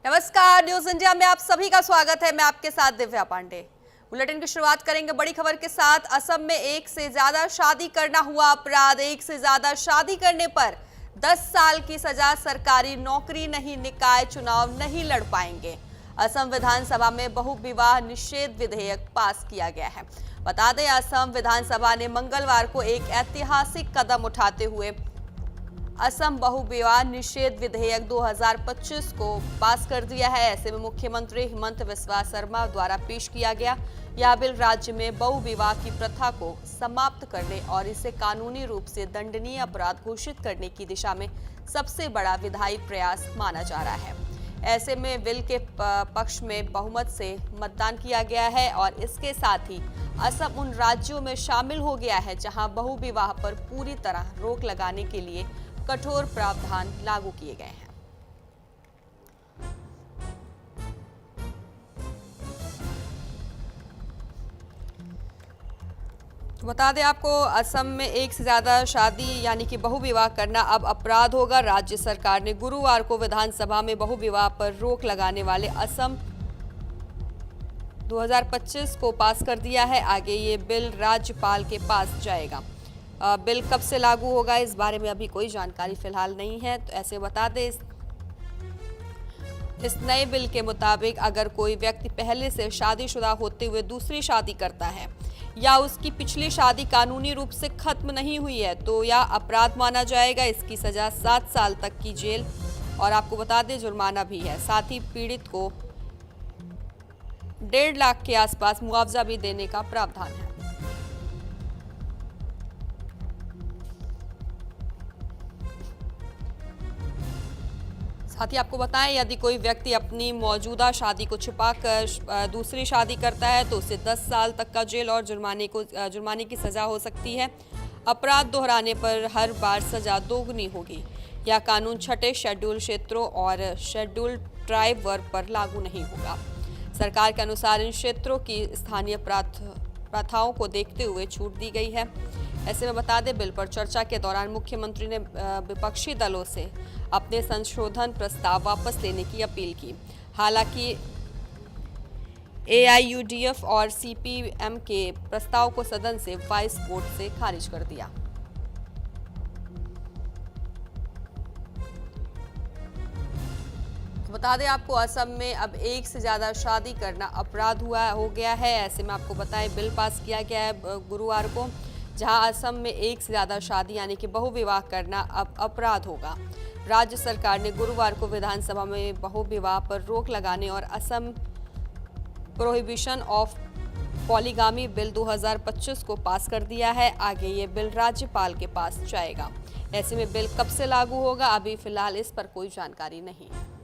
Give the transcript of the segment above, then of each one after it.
नमस्कार, news India में आप सभी का स्वागत है। मैं आपके साथ दिव्या पांडे। बुलेटिन की शुरुआत करेंगे बड़ी खबर के साथ। असम में एक से ज्यादा शादी करना हुआ अपराध। एक से ज्यादा शादी करने पर 10 साल की सजा, सरकारी नौकरी नहीं, निकाय चुनाव नहीं लड़ पाएंगे। असम विधानसभा में बहु विवाह निषेध विधेयक पास किया गया है। बता दें, असम विधानसभा ने मंगलवार को एक ऐतिहासिक कदम उठाते हुए असम बहु विवाह निषेध विधेयक 2025 को पास कर दिया है। ऐसे में मुख्यमंत्री हिमंत बिस्वा शर्मा द्वारा पेश किया गया यह बिल राज्य में बहु विवाह की प्रथा को समाप्त करने और इसे कानूनी रूप से दंडनीय अपराध घोषित करने की दिशा में सबसे बड़ा विधायी प्रयास माना जा रहा है। ऐसे में बिल के पक्ष में बहुमत से मतदान किया गया है और इसके साथ ही असम उन राज्यों में शामिल हो गया है जहां बहु विवाह पर पूरी तरह रोक लगाने के लिए कठोर प्रावधान लागू किए गए हैं। तो बता दें आपको, असम में एक से ज्यादा शादी यानी कि बहु विवाह करना अब अपराध होगा। राज्य सरकार ने गुरुवार को विधानसभा में बहु विवाह पर रोक लगाने वाले असम 2025 को पास कर दिया है। आगे ये बिल राज्यपाल के पास जाएगा। बिल कब से लागू होगा इस बारे में अभी कोई जानकारी फिलहाल नहीं है। तो ऐसे बता दें, इस नए बिल के मुताबिक अगर कोई व्यक्ति पहले से शादीशुदा होते हुए दूसरी शादी करता है या उसकी पिछली शादी कानूनी रूप से खत्म नहीं हुई है तो यह अपराध माना जाएगा। इसकी सजा 7 साल तक की जेल और आपको बता दें जुर्माना भी है। साथ ही पीड़ित को 1.5 लाख के आसपास मुआवजा भी देने का प्रावधान है। साथ ही आपको बताएं, यदि कोई व्यक्ति अपनी मौजूदा शादी को छुपाकर दूसरी शादी करता है तो उसे 10 साल तक का जेल और जुर्माने की सजा हो सकती है। अपराध दोहराने पर हर बार सजा दोगुनी होगी। यह कानून 6 शेड्यूल क्षेत्रों और शेड्यूल ट्राइब वर्ग पर लागू नहीं होगा। सरकार के अनुसार इन क्षेत्रों की स्थानीय प्रथाओं को देखते हुए छूट दी गई है। ऐसे में बता दें, बिल पर चर्चा के दौरान मुख्यमंत्री ने विपक्षी दलों से अपने संशोधन प्रस्ताव वापस लेने की अपील की। हालांकि AIUDF और CPM के प्रस्ताव को सदन से वॉइस वोट से खारिज कर दिया। बता दें आपको, असम में अब एक से ज्यादा शादी करना अपराध हो गया है। ऐसे में आपको बताएं, बिल पास किया गया है गुरुवार को, जहां असम में एक से ज्यादा शादी यानी कि बहु विवाह करना अब अपराध होगा। राज्य सरकार ने गुरुवार को विधानसभा में बहु विवाह पर रोक लगाने और Assam prohibition of polygamy bill 2025 को पास कर दिया है। आगे ये बिल राज्यपाल के पास जाएगा। ऐसे में बिल कब से लागू होगा अभी फिलहाल इस पर कोई जानकारी नहीं है।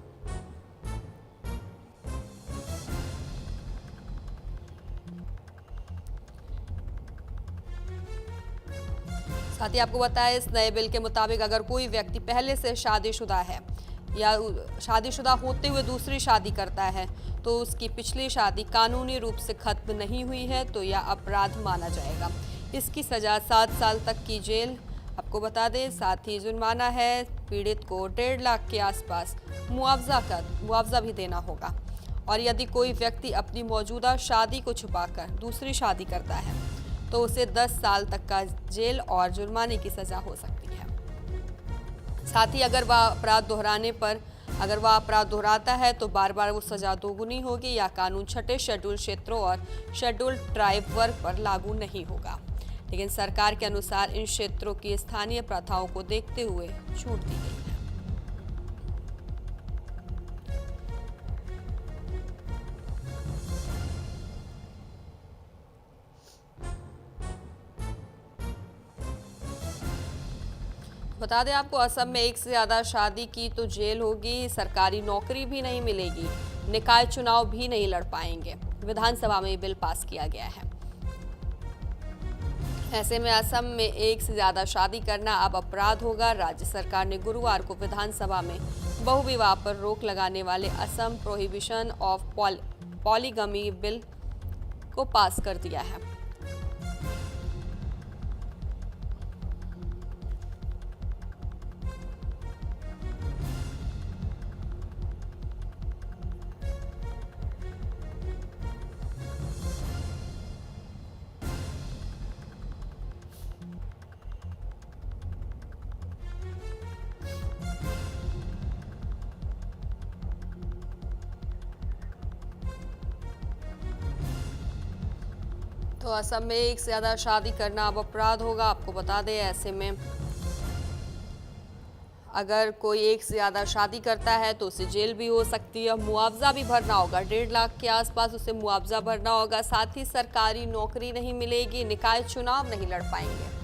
साथ ही आपको बताया, इस नए बिल के मुताबिक अगर कोई व्यक्ति पहले से शादीशुदा है या शादीशुदा होते हुए दूसरी शादी करता है तो उसकी पिछली शादी कानूनी रूप से खत्म नहीं हुई है तो यह अपराध माना जाएगा। इसकी सजा 7 साल तक की जेल आपको बता दें, साथ ही जुर्माना है। पीड़ित को 1.5 लाख के आसपास मुआवजा भी देना होगा। और यदि कोई व्यक्ति अपनी मौजूदा शादी को छुपाकर दूसरी शादी करता है तो उसे 10 साल तक का जेल और जुर्माने की सजा हो सकती है। साथ ही अगर वह अपराध दोहराता है तो बार बार वो सजा दोगुनी होगी। या कानून 6 शेड्यूल क्षेत्रों और शेड्यूल ट्राइब वर्ग पर लागू नहीं होगा। लेकिन सरकार के अनुसार इन क्षेत्रों की स्थानीय प्रथाओं को देखते हुए छूट दी गई है। बता दें आपको, असम में एक से ज्यादा शादी की तो जेल होगी, सरकारी नौकरी भी नहीं मिलेगी, निकाय चुनाव भी नहीं लड़ पाएंगे। विधानसभा में बिल पास किया गया है। ऐसे में असम में एक से ज्यादा शादी करना अब अपराध होगा। राज्य सरकार ने गुरुवार को विधानसभा में बहु विवाह पर रोक लगाने वाले Assam prohibition of polygamy bill को पास कर दिया है। तो असम में एक से ज्यादा शादी करना अब अपराध होगा। आपको बता दें, ऐसे में अगर कोई एक से ज्यादा शादी करता है तो उसे जेल भी हो सकती है, मुआवजा भी भरना होगा। 1.5 लाख के आसपास उसे मुआवजा भरना होगा। साथ ही सरकारी नौकरी नहीं मिलेगी, निकाय चुनाव नहीं लड़ पाएंगे।